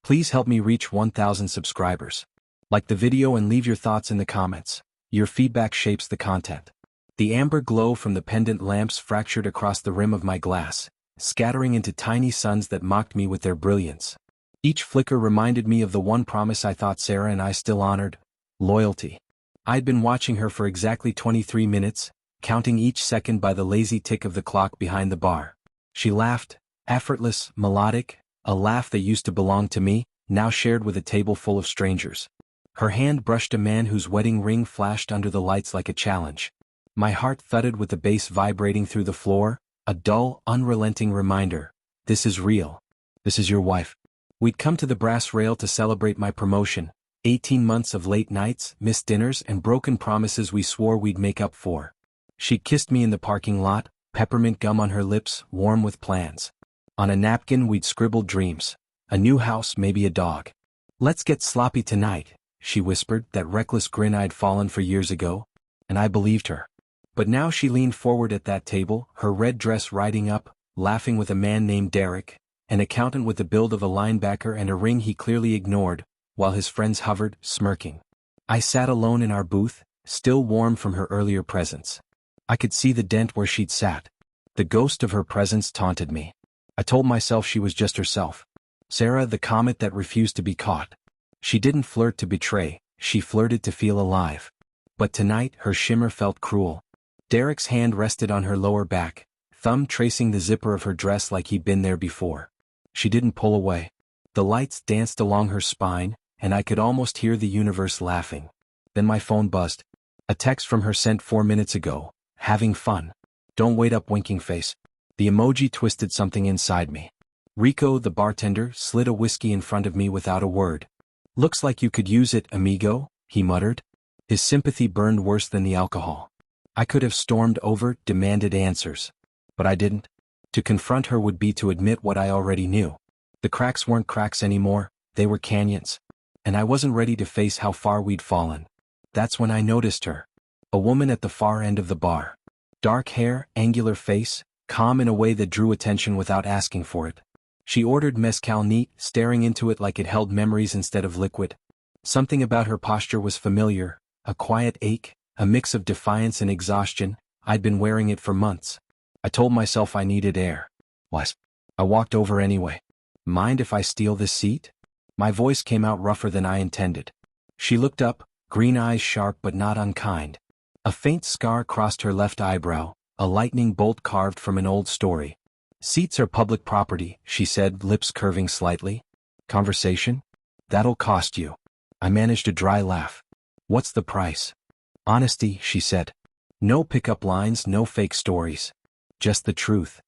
Please help me reach 1,000 subscribers. Like the video and leave your thoughts in the comments. Your feedback shapes the content. The amber glow from the pendant lamps fractured across the rim of my glass, scattering into tiny suns that mocked me with their brilliance. Each flicker reminded me of the one promise I thought Sarah and I still honored: loyalty. I'd been watching her for exactly 23 minutes, counting each second by the lazy tick of the clock behind the bar. She laughed, effortless, melodic, a laugh that used to belong to me, now shared with a table full of strangers. Her hand brushed a man whose wedding ring flashed under the lights like a challenge. My heart thudded with the bass vibrating through the floor, a dull, unrelenting reminder: this is real. This is your wife. We'd come to the brass rail to celebrate my promotion, 18 months of late nights, missed dinners, and broken promises we swore we'd make up for. She kissed me in the parking lot, peppermint gum on her lips, warm with plans. On a napkin we'd scribbled dreams: a new house, maybe a dog. Let's get sloppy tonight, she whispered, that reckless grin I'd fallen for years ago. And I believed her. But now she leaned forward at that table, her red dress riding up, laughing with a man named Derek, an accountant with the build of a linebacker and a ring he clearly ignored, while his friends hovered, smirking. I sat alone in our booth, still warm from her earlier presence. I could see the dent where she'd sat. The ghost of her presence taunted me. I told myself she was just herself. Sarah, the comet that refused to be caught. She didn't flirt to betray, she flirted to feel alive. But tonight her shimmer felt cruel. Derek's hand rested on her lower back, thumb tracing the zipper of her dress like he'd been there before. She didn't pull away. The lights danced along her spine, and I could almost hear the universe laughing. Then my phone buzzed. A text from her sent 4 minutes ago: having fun. Don't wait up, winking face. The emoji twisted something inside me. Rico, the bartender, slid a whiskey in front of me without a word. Looks like you could use it, amigo, he muttered. His sympathy burned worse than the alcohol. I could have stormed over, demanded answers. But I didn't. To confront her would be to admit what I already knew. The cracks weren't cracks anymore, they were canyons. And I wasn't ready to face how far we'd fallen. That's when I noticed her. A woman at the far end of the bar. Dark hair, angular face, calm in a way that drew attention without asking for it. She ordered mezcal neat, staring into it like it held memories instead of liquid. Something about her posture was familiar, a quiet ache, a mix of defiance and exhaustion. I'd been wearing it for months. I told myself I needed air. What? I walked over anyway. Mind if I steal this seat? My voice came out rougher than I intended. She looked up, green eyes sharp but not unkind. A faint scar crossed her left eyebrow, a lightning bolt carved from an old story. Seats are public property, she said, lips curving slightly. Conversation? That'll cost you. I managed a dry laugh. What's the price? Honesty, she said. No pickup lines, no fake stories. Just the truth.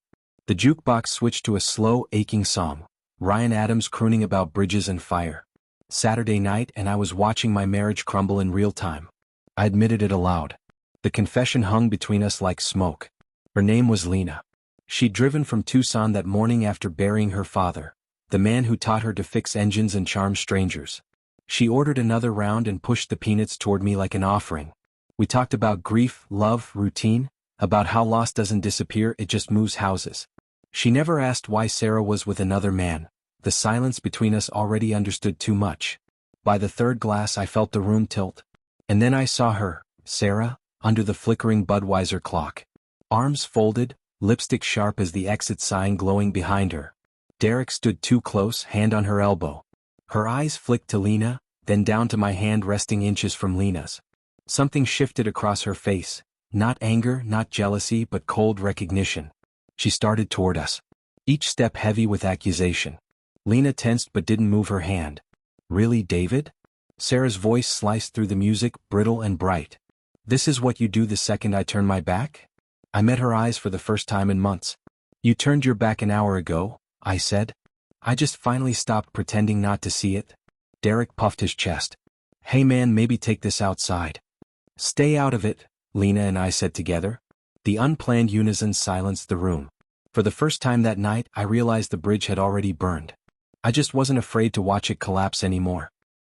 The jukebox switched to a slow, aching song. Ryan Adams crooning about bridges and fire. Saturday night, and I was watching my marriage crumble in real time. I admitted it aloud. The confession hung between us like smoke. Her name was Lena. She'd driven from Tucson that morning after burying her father, the man who taught her to fix engines and charm strangers. She ordered another round and pushed the peanuts toward me like an offering. We talked about grief, love, routine, about how loss doesn't disappear, it just moves houses. She never asked why Sarah was with another man. The silence between us already understood too much. By the third glass I felt the room tilt. And then I saw her, Sarah, under the flickering Budweiser clock. Arms folded, lipstick sharp as the exit sign glowing behind her. Derek stood too close, hand on her elbow. Her eyes flicked to Lena, then down to my hand resting inches from Lena's. Something shifted across her face. Not anger, not jealousy, but cold recognition. She started toward us. Each step heavy with accusation. Lena tensed but didn't move her hand. Really, David? Sarah's voice sliced through the music, brittle and bright. This is what you do the second I turn my back? I met her eyes for the first time in months. You turned your back an hour ago, I said. I just finally stopped pretending not to see it. Derek puffed his chest. Hey man, maybe take this outside. Stay out of it, Lena and I said together. The unplanned unison silenced the room. For the first time that night, I realized the bridge had already burned. I just wasn't afraid to watch it collapse anymore.